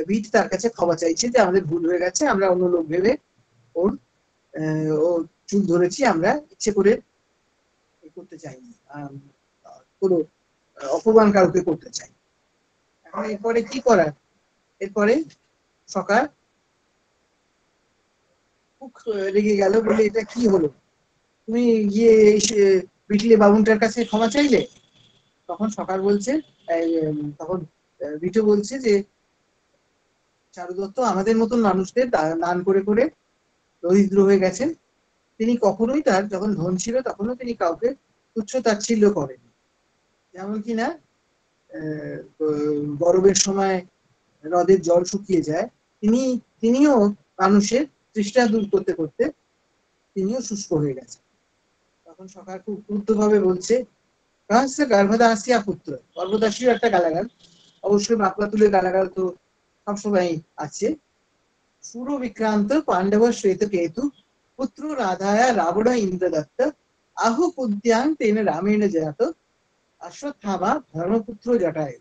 বিট তার কাছে ক্ষমা চাইছে যে আমাদের ভুল হয়ে গেছে, আমরা অন্য লোক ভেবে ওর ও চুল ধরেছি, আমরা ইচ্ছে করে করতে চাইনি, কোনো অপমান কাউকে করতে চাই। এখন এরপরে কি করার? এরপরে সকাল খুব রেগে গেল, বলে এটা কি হলো, তুমি গিয়ে বিটলে বাবুনটার কাছে ক্ষমা চাইলে? তখন সকাল বলছে, তখন বিটু বলছে যে চারু দত্ত আমাদের মতন মানুষদের দান করে করে দরিদ্র হয়ে গেছেন। তিনি কখনোই, তার যখন ধন ছিল তখনও তিনি কাউকে তুচ্ছ তাচ্ছিল্য করেন। যেমন কিনা গরমের সময় হ্রদের জল শুকিয়ে যায়, তিনি তিনিও মানুষের তৃষ্ণা দূর করতে করতে তিনিও শুষ্ক হয়ে গেছেন। তখন সকার খুব ক্রুদ্ধভাবে বলছে, রহস্য গর্ভদাসিয়া পুত্র। গর্ভদাসীর একটা গালাগাল, অবশ্যই বাঁকড়া তুলে গালাগাল তো সবসময় আছে। সুর বিক্রান্ত পাণ্ডব শ্বেত কেতু পুত্র রাধায়া রাবণ ইন্দ্রদত্ত আহু কুদ্যাং তেন রামেণ জাত অশ্বত্থামা ধর্মপুত্র জটায়ু।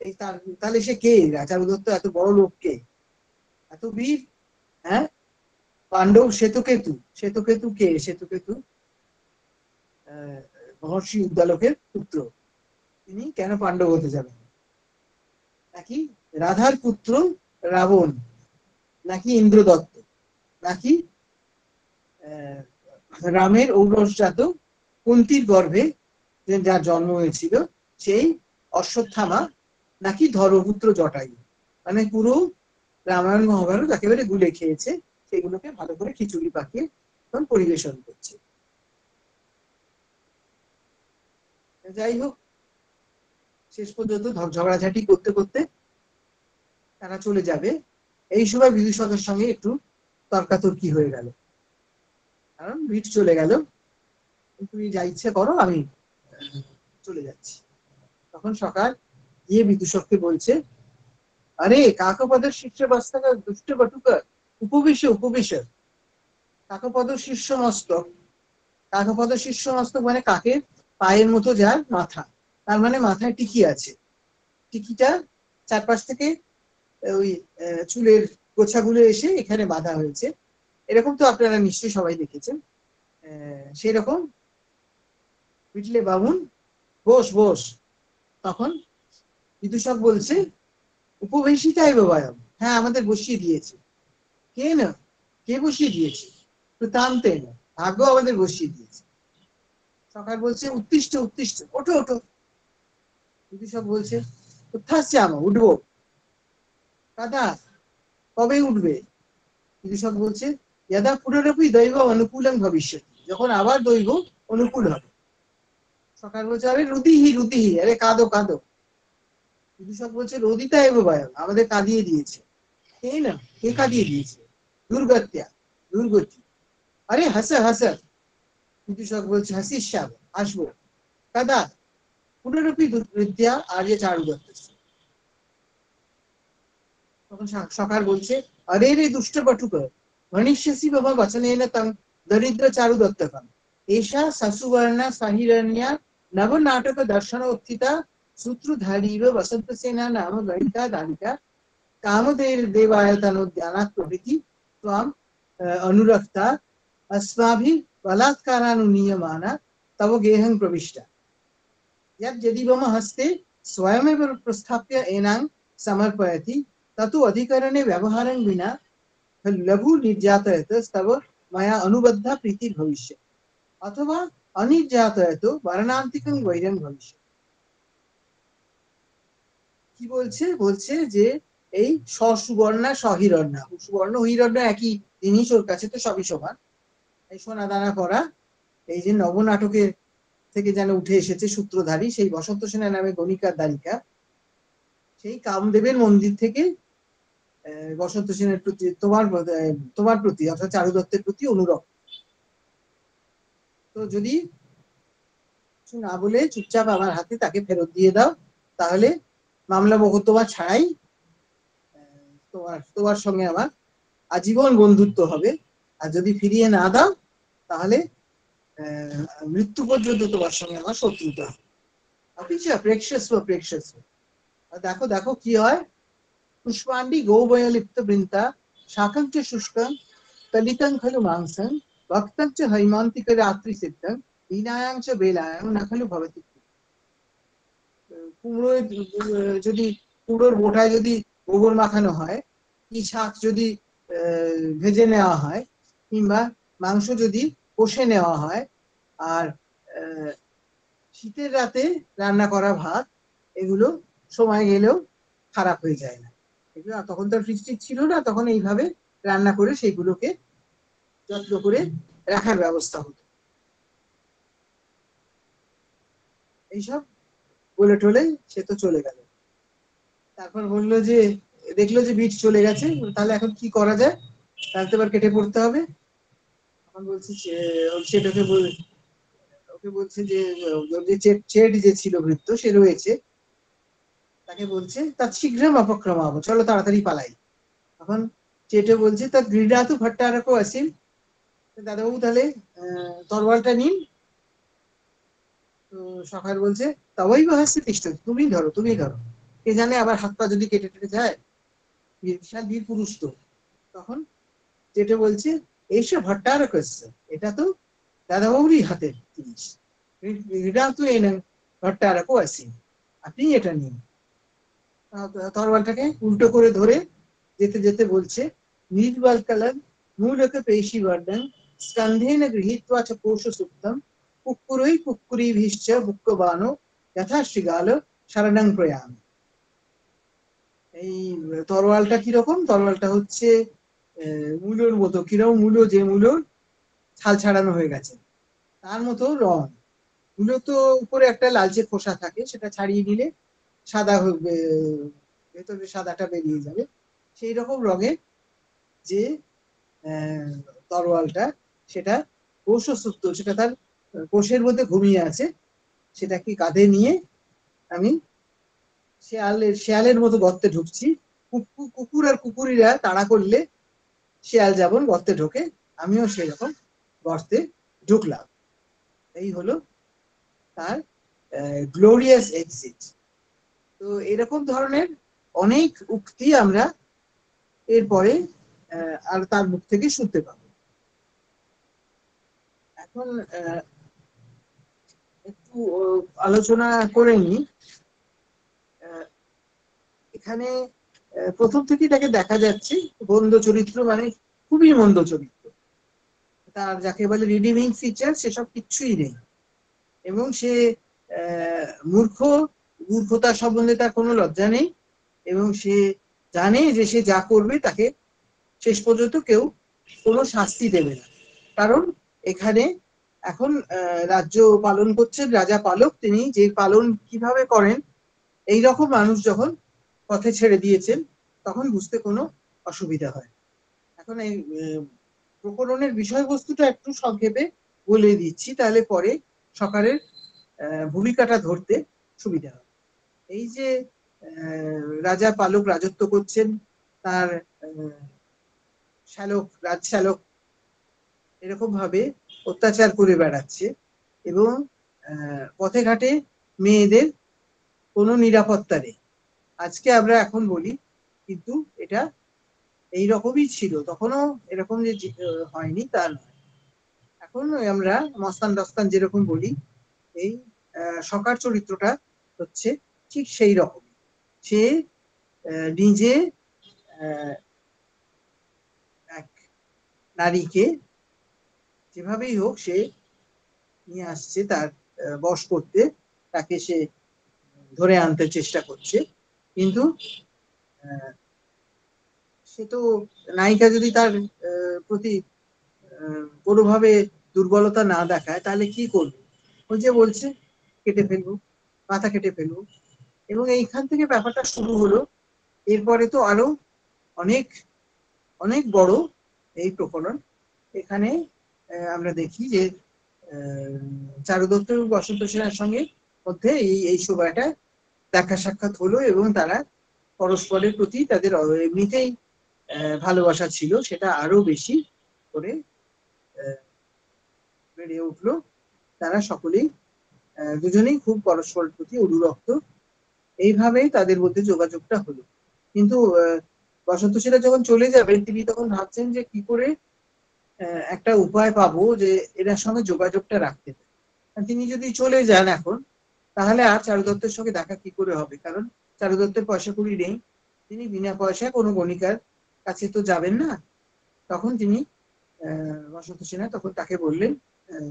এই তাহলে সে কে? রাজা দত্ত এত বড় লোক কে? এত বীর? হ্যাঁ, পাণ্ডব শ্বেতকেতু। শ্বেতকেতু কে? শ্বেতকেতু মহর্ষি উদ্দালকের পুত্র। তিনি কেন পাণ্ডব হতে যাবেন? নাকি রাধার পুত্র রাবণ, নাকি ইন্দ্রদত্ত, নাকি রামের ঔরসজাত কুন্তির গর্ভে যার জন্ম হয়েছিল সেই অশ্বত্থামা, নাকি ধর্মপুত্র জটায়ু? মানে পুরো রামায়ণ মহাভারত একেবারে গুলে খেয়েছে, সেগুলোকে ভালো করে খিচুড়ি পাকিয়ে তখন পরিবেশন করছে। যাই হোক, শেষ পর্যন্ত ঝগড়াঝাটি করতে করতে তারা চলে যাবে। এই সময় বিদূষকের সঙ্গে একটু তর্কাতর্কি হয়ে গেল, কারণ ভিট চলে গেল, তুমি যা ইচ্ছে করো, আমি চলে যাচ্ছি। তখন সকাল গিয়ে বিদূষককে বলছে, আরে কাকপদ শীর্ষ বস্তাকা দুষ্ট বটুকা উপবিশ উপবিশ। কাকপদ শীর্ষ মস্তক, কাকপদ শীর্ষ মস্তক মানে কাকের পায়ের মতো যার মাথা, তার মানে মাথায় টিকি আছে। টিকিটা চারপাশ থেকে ওই চুলের গোছাগুলো এসে এখানে বাঁধা হয়েছে, এরকম তো আপনারা নিশ্চয়ই সবাই দেখেছেন। সেরকম বিটলে বামুন, বস বস। তখন বিদূষক বলছে, উপবেশিতাই বাবায়ম। হ্যাঁ, আমাদের বসিয়ে দিয়েছে। কে না? কে বসিয়ে দিয়েছে? তো টানতে না, ভাগ্য আমাদের বসিয়ে দিয়েছে। সকাল বলছে, উত্তিষ্ঠ উত্তিষ্ঠ, ওঠো ওঠো। বিদূষক বলছে, উত্থাসছে আমার, উঠবো। দাদা, কবে উঠবে? বিদূষক বলছে, যদা পুনরপি দৈব অনুকূলং ভবিষ্যৎ। যখন আবার দৈব অনুকূল হবে। সকাল বলছে, আরে রুদিহি রুদিহি, আরে কাঁদো কাঁদো। বিদূষক বলছে, রোদিতা এব বায়ন, আমাদের কাঁদিয়ে দিয়েছে। কে না? কে কাঁদিয়ে দিয়েছে? দুর্গত্যা, দুর্গতি। আরে হাসা হাসা। বিদূষক বলছে, হাসিস শ্যাম, আসবো। কাদা পুনরপি বিদ্যা আর্য চারুদত্ত। তখন সকার বলছে, আরে রে দুষ্ট বটুক, মনীষ্যসি বাবা বচনেন তং দরিদ্র চারুদত্তকম এষা শাশুবর্ণা সাহিরণ্যা নব নাটক দর্শন উত্থিতা সূত্রধারীব বসন্ত সেনা নাম গণিতা দানিকা কামদের দেবায়তনোদ্যানাৎ প্রভৃতি ত্বম অনুরক্তা अस्माभिः बलात्कारानुनीयमाना तव गेहं प्रविष्टा यद् यदि मम हस्ते स्वयमेव प्रस्थाप्य एनां समर्पयति ततो अधिकरणे व्यवहारं विना लघु निर्यातयतस्तव मया अनुबद्धा प्रीतिर् भविष्यति अथवा अनिर्यातयतो मरणान्तिकं वैरं भविष्यति। কি বলছে? বলছে যে এই সসুবর্ণা সহিরণ্যা, সুবর্ণ হিরণ্য একই জিনিস, ওর কাছে তো সবই সমান। এই সোনা দানা করা, এই যে নবনাটকের থেকে যেন উঠে এসেছে সূত্রধারী সেই বসন্ত সেনা নামে গণিকার দারিকা, সেই কামদেবের মন্দির থেকে বসন্ত সেনের প্রতি তোমার প্রতি অর্থাৎ চারুদত্তের প্রতি অনুরক্ত। তো যদি কিছু না বলে চুপচাপ আমার হাতে তাকে ফেরত দিয়ে দাও, তাহলে মামলা মোকদ্দমা ছাড়াই তোমার সঙ্গে আমার আজীবন বন্ধুত্ব হবে। আর যদি ফিরিয়ে না দাও, তাহলে মৃত্যু পর্যন্ত তোমার সঙ্গে আমার শত্রুতা হবে। প্রেক্ষস। দেখো দেখো কি হয়। পুষ্পান্ডি গৌবয় লিপ্ত বৃন্তা শাকং চ শুষ্কং তলিতং খলু মাংসং ভক্তং চ হৈমান্তিক রাত্রি সিদ্ধং দীনায়াং চ বেলায়াং না খলু ভবতি। কুমড়ো যদি কুমড়োর বোটায় যদি গোবর মাখানো হয়, কি শাক যদি ভেজে নেওয়া হয়, কিংবা মাংস যদি কষে নেওয়া হয়, আর শীতের রাতে রান্না করা ভাত, এগুলো সময় গেলেও খারাপ হয়ে যায় না। এগুলো তখন তো ফ্রিজ ছিল না, তখন এইভাবে রান্না করে সেইগুলোকে যত্ন করে রাখার ব্যবস্থা হতো। এইসব বলে টলে সে তো চলে গেল। তারপর বললো যে দেখলো যে বিট চলে গেছে, তাহলে এখন কি করা যায়, তাহলে তো এবার কেটে পড়তে হবে। তখন বলছে সেটাকে ওকে বলছে যে ওর যে চেট যে ছিল বৃত্ত সে রয়েছে, তাকে বলছে তার শীঘ্রম অপক্রমাব, চলো তাড়াতাড়ি পালাই। তখন চেটে বলছে তার ক্রীড়া তো ভট্টারকও আসিল, দাদাবাবু তাহলে তরোয়ালটা নিন। তো সখার বলছে তবেই বহাসে তিষ্ঠ, তুমি ধরো তুমি ধরো, কে জানে আবার হাত পা যদি কেটে টেটে যায়, বিশাল বীর পুরুষ তো। তখন চেটে বলছে এইসব ভট্টারক এসছে, এটা তো দাদাবাবুরই হাতের জিনিস, ক্রীড়া তো এই না ভট্টারকও আসিল, আপনি এটা নিন। তরোয়ালটাকে উল্টো করে ধরে যেতে যেতে বলছে নির্বাল কালার মূলকে পেশি বর্ধন স্কন্ধেন গৃহীত্বা চ কোষ সুপ্তম কুক্কুরই কুক্কুরী ভীশ্চ বুক্কবানো যথা শৃগাল শরণং প্রয়াম। এই তরোয়ালটা কিরকম, তরোয়ালটা হচ্ছে মূলোর মতো, কিরকম মূলো, যে মূলোর ছাল ছাড়ানো হয়ে গেছে তার মতো রং। মূলো তো উপরে একটা লালচে খোসা থাকে, সেটা ছাড়িয়ে নিলে সাদা ভেতরে সাদাটা বেরিয়ে যাবে, সেই রকম রঙের যে তরোয়ালটা, সেটা কোষসূক্ত, সেটা তার কোষের মধ্যে ঘুমিয়ে আছে, সেটাকে কাঁধে নিয়ে আমি শেয়ালের মতো গর্তে ঢুকছি। কুকুর আর কুকুরিরা তাড়া করলে শেয়াল যেমন গর্তে ঢোকে, আমিও সেরকম গর্তে ঢুকলাম। এই হলো তার গ্লোরিয়াস এক্সিট। তো এরকম ধরনের অনেক উক্তি আমরা এরপরে আর তার মুখ থেকে শুনতে পাবো। এখন একটু আলোচনা করে নি। এখানে প্রথম থেকে তাকে দেখা যাচ্ছে মন্দ চরিত্র, মানে খুবই মন্দ চরিত্র, তার যাকে বলে রিডিমিং ফিচার সেসব কিচ্ছুই নেই, এবং সে মূর্খতা সম্বন্ধে তার কোনো লজ্জা নেই, এবং সে জানে যে সে যা করবে তাকে শেষ পর্যন্ত কেউ কোনো শাস্তি দেবে না, কারণ এখানে এখন রাজ্য পালন করছেন রাজা পালক, তিনি যে পালন কিভাবে করেন এই রকম মানুষ যখন পথে ছেড়ে দিয়েছেন তখন বুঝতে কোনো অসুবিধা হয়। এখন এই প্রকরণের বিষয়বস্তুটা একটু সংক্ষেপে বলে দিচ্ছি, তাহলে পরে সকালের ভূমিকাটা ধরতে সুবিধা হবে। এই যে রাজা পালক রাজত্ব করছেন, তার রাজশালক এরকম ভাবে অত্যাচার করে বেড়াচ্ছে, এবং পথে ঘাটে মেয়েদের কোনো নিরাপত্তা নেই। আজকে আমরা এখন বলি, কিন্তু এটা এই রকমই ছিল, তখনও এরকম যে হয়নি তা নয়। এখন আমরা মস্তান দস্তান যেরকম বলি, এই সকার চরিত্রটা হচ্ছে ঠিক সেই রকম। সে নিজে এক নারীকে যেভাবেই হোক সে নিয়ে আসছে, তার বশ করতে, তাকে সে ধরে আনতে চেষ্টা করছে, কিন্তু সে তো নায়িকা যদি তার প্রতি কোনোভাবে দুর্বলতা না দেখায় তাহলে কি করবে, ওই যে বলছে কেটে ফেলবো, মাথা কেটে ফেলবো। এবং এইখান থেকে ব্যাপারটা শুরু হলো। এরপরে তো আরো অনেক অনেক বড় এই প্রকরণ। এখানে আমরা দেখি যে চারুদত্ত এবং বসন্ত সেনার সঙ্গে মধ্যে এই সময়টা দেখা সাক্ষাৎ হলো, এবং তারা পরস্পরের প্রতি তাদের এমনিতেই ভালোবাসা ছিল, সেটা আরো বেশি করে বেড়ে উঠলো। তারা সকলেই দুজনেই খুব পরস্পরের প্রতি অনুরক্ত, এইভাবেই তাদের মধ্যে যোগাযোগটা হলো। কিন্তু বসন্ত সেনা যখন চলে যাবেন তিনি তখন ভাবছেন যে কি করে একটা উপায় পাবো যে এনার সঙ্গে যোগাযোগটা রাখতে পারি। তিনি যদি চলে যান এখন, তাহলে আর চারুদত্তের সঙ্গে দেখা কি করে হবে, কারণ চারুদত্তের পয়সা কড়ি নেই, তিনি বিনা পয়সায় কোনো গণিকার কাছে তো যাবেন না। তখন তিনি বসন্ত সেনা তখন তাকে বললেন,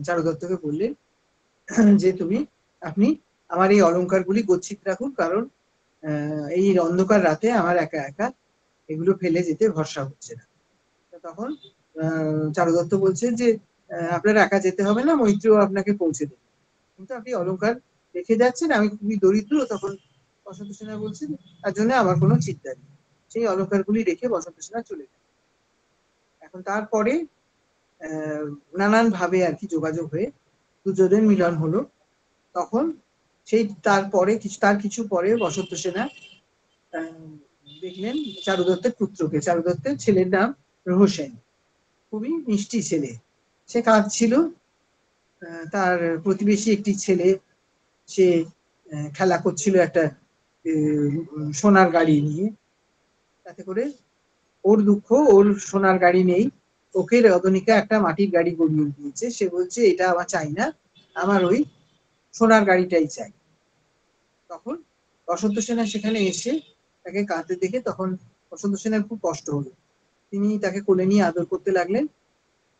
চারুদত্তকে বললেন যে আপনি আমার এই অলংকারগুলি গচ্ছিত রাখুন, কারণ এই অন্ধকার রাতে আমার একা একা এগুলো ফেলে যেতে ভরসা হচ্ছে না। তখন চারুদত্ত বলছেন যে আপনার একা যেতে হবে না, মৈত্রীও আপনাকে পৌঁছে দেবে, কিন্তু আপনি অলংকার রেখে যাচ্ছেন, আমি খুবই দরিদ্র। তখন বসন্ত সেনা বলছেন তার জন্য আমার কোনো চিন্তা নেই। সেই অলঙ্কারগুলি রেখে বসন্ত সেনা চলে যায়। এখন তারপরে নানান ভাবে আর কি যোগাযোগ হয়ে দুজনের মিলন হলো। তখন সেই তার কিছু পরে বসন্ত সেনা দেখলেন চারুদত্তের পুত্রকে। চারুদত্তের ছেলের নাম রোহসেন, খুবই মিষ্টি ছেলে। সে কাঁদছিল। তার প্রতিবেশী একটি ছেলে, সে খেলা করছিল একটা সোনার গাড়ি নিয়ে। তাতে করে ওর দুঃখ, ওর সোনার গাড়ি নেই, ওকে রদনিকা একটা মাটির গাড়ি গড়িয়ে দিয়েছে। সে বলছে এটা আমার চাই না, আমার ওই সোনার গাড়িটাই চাই। তখন বসন্ত সেনা সেখানে এসে তাকে কাঁদতে দেখে তখন বসন্ত সেনার খুব কষ্ট হলো। তিনি তাকে কোলে নিয়ে আদর করতে লাগলেন।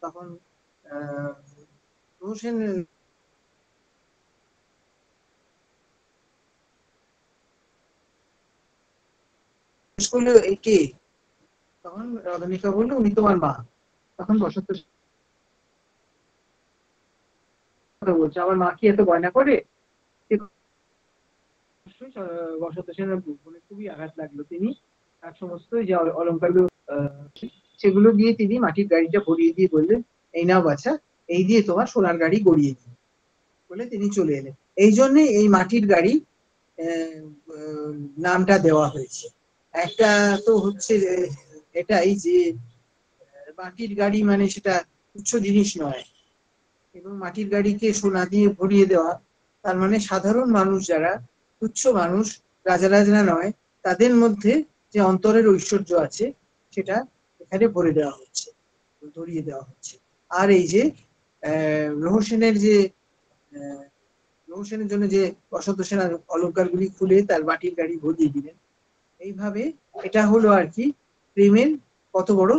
তখন রোহসেন করলো কে? তখন রদনিকা বললো উনি তোমার মা। তখন বসন্ত বলছে আমার মা কি এত গয়না করে? বসন্ত সেনার মনে খুবই আঘাত লাগলো। তিনি তার সমস্ত যে অলঙ্কারগুলো সেগুলো দিয়ে তিনি মাটির গাড়িটা ভরিয়ে দিয়ে বললেন এই নাও বাছা, এই দিয়ে তোমার সোনার গাড়ি গড়িয়ে দিই বলে তিনি চলে এলেন। এই জন্যে এই মাটির গাড়ি নামটা দেওয়া হয়েছে। একটা তো হচ্ছে এটাই যে মাটির গাড়ি মানে সেটা তুচ্ছ জিনিস নয়, এবং মাটির গাড়িকে সোনা দিয়ে ভরিয়ে দেওয়া তার মানে সাধারণ মানুষ যারা তুচ্ছ মানুষ, রাজা রাজা নয়, তাদের মধ্যে যে অন্তরের ঐশ্বর্য আছে সেটা এখানে ভরে দেওয়া হচ্ছে, ধরিয়ে দেওয়া হচ্ছে। আর এই যে রোহসেনের যে রোহসেনের জন্য যে বসন্ত সেনার অলঙ্কারগুলি খুলে তার মাটির গাড়ি ভরিয়ে দিলেন, এইভাবে এটা হলো আর কি প্রেমের কত বড়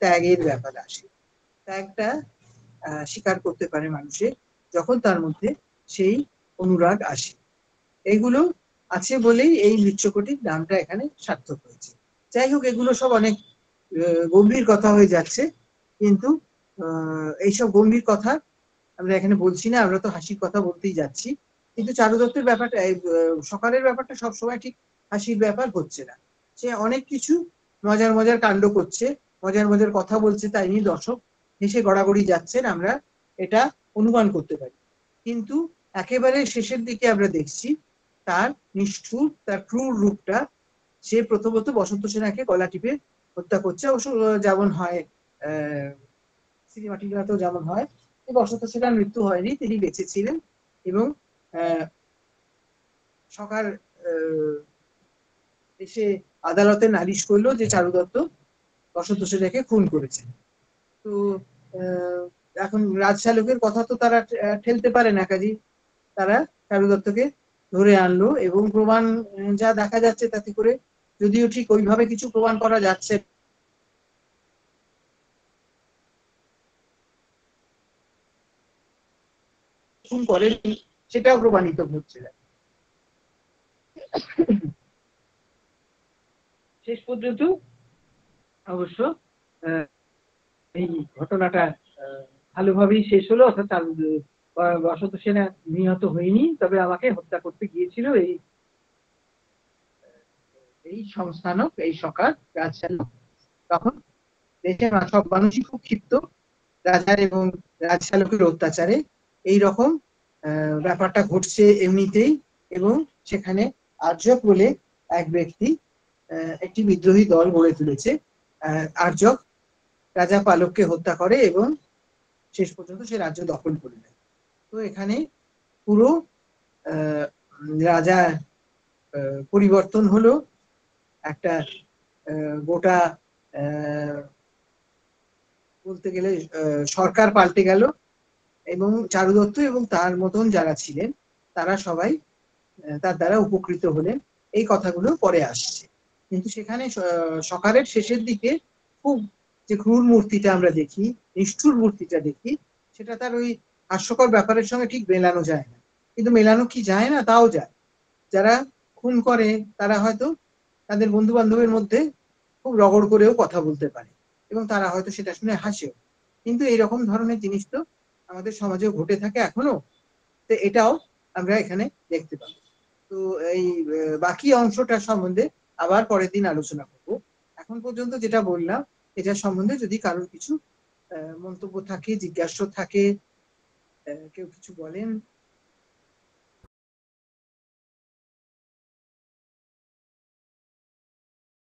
ত্যাগের ব্যাপার আসে। ত্যাগটা স্বীকার করতে পারে মানুষের যখন তার মধ্যে সেই অনুরাগ আসে। এইগুলো আছে বলেই এই মৃচ্ছকটির নামটা এখানে সার্থক হয়েছে। যাই হোক, এগুলো সব অনেক গম্ভীর কথা হয়ে যাচ্ছে, কিন্তু এইসব গম্ভীর কথা আমরা এখানে বলছি না, আমরা তো হাসির কথা বলতেই যাচ্ছি। কিন্তু চারুদত্তের ব্যাপারটা, সকালের ব্যাপারটা সবসময় ঠিক হাসির ব্যাপার হচ্ছে না। সে অনেক কিছু মজার মজার কাণ্ড করছে, মজার মজার কথা বলছে, তাই নিয়ে দর্শক হেসে গড়াগড়ি যাচ্ছেন, আমরা এটা অনুমান করতে পারি। কিন্তু একেবারে শেষের দিকে আমরা দেখছি তার নিষ্ঠুর, তার ক্রূর রূপটা। সে প্রথমত বসন্ত সেনাকে গলা টিপে হত্যা করছে। অবশ্য যেমন হয় সিনেমাটিকাতেও যেমন হয়, বসন্ত সেনার মৃত্যু হয়নি, তিনি বেঁচে ছিলেন। এবং সকাল এসে আদালতে নালিশ করলো যে চারুদত্ত বসন্ত সেনাকে খুন করেছেন। তো এখন রাজশালকের কথা তো তারা ঠেলতে পারে না, কাজী তারা চারুদত্তকে ধরে আনলো, এবং প্রমাণ যা দেখা যাচ্ছে তাতে করে, যদিও ঠিক ওইভাবে কিছু প্রমাণ করা যাচ্ছে খুন করেন সেটাও প্রমাণিত হচ্ছে না। শেষ পর্যন্ত অবশ্য এই ঘটনাটা ভালোভাবেই শেষ হলো, অর্থাৎ বসন্ত সেনা নিহত হয়নি, তবে আমাকে হত্যা করতে গিয়েছিল এই সংস্থানক, এই সরকার রাজশালক। তখন দেশের সব মানুষই খুব ক্ষিপ্ত রাজার এবং রাজশালকের অত্যাচারে। এই রকম ব্যাপারটা ঘটছে এমনিতেই, এবং সেখানে আর্যক বলে এক ব্যক্তি একটি বিদ্রোহী দল গড়ে তুলেছে। আর্যক রাজা পালককে হত্যা করে এবং শেষ পর্যন্ত সে রাজ্য দখল করে নেয়। তো এখানে পুরো রাজা পরিবর্তন হলো, একটা গোটা বলতে গেলে সরকার পাল্টে গেল, এবং চারুদত্ত এবং তার মতন যারা ছিলেন তারা সবাই তার দ্বারা উপকৃত হলেন। এই কথাগুলো পরে আসছে, কিন্তু সেখানে সকালের শেষের দিকে খুব যে ক্রূর মূর্তিটা আমরা দেখি, নিষ্ঠুর মূর্তিটা দেখি, সেটা তার ওই হাস্যকর ব্যাপারের সঙ্গে ঠিক মেলানো যায় না। কিন্তু মেলানো কি যায় না, তাও যায়। যারা খুন করে তারা হয়তো তাদের বন্ধু বান্ধবের মধ্যে খুব রগড় করেও কথা বলতে পারে, এবং তারা হয়তো সেটা শুনে হাসেও। কিন্তু এইরকম ধরনের জিনিস তো আমাদের সমাজেও ঘটে থাকে এখনো, তো এটাও আমরা এখানে দেখতে পাবো। তো এই বাকি অংশটা সম্বন্ধে আবার পরের দিন আলোচনা করবো। এখন পর্যন্ত যেটা বললাম এটা সম্বন্ধে যদি কারোর কিছু মন্তব্য থাকে, জিজ্ঞাসা থাকে, কেউ কিছু বলেন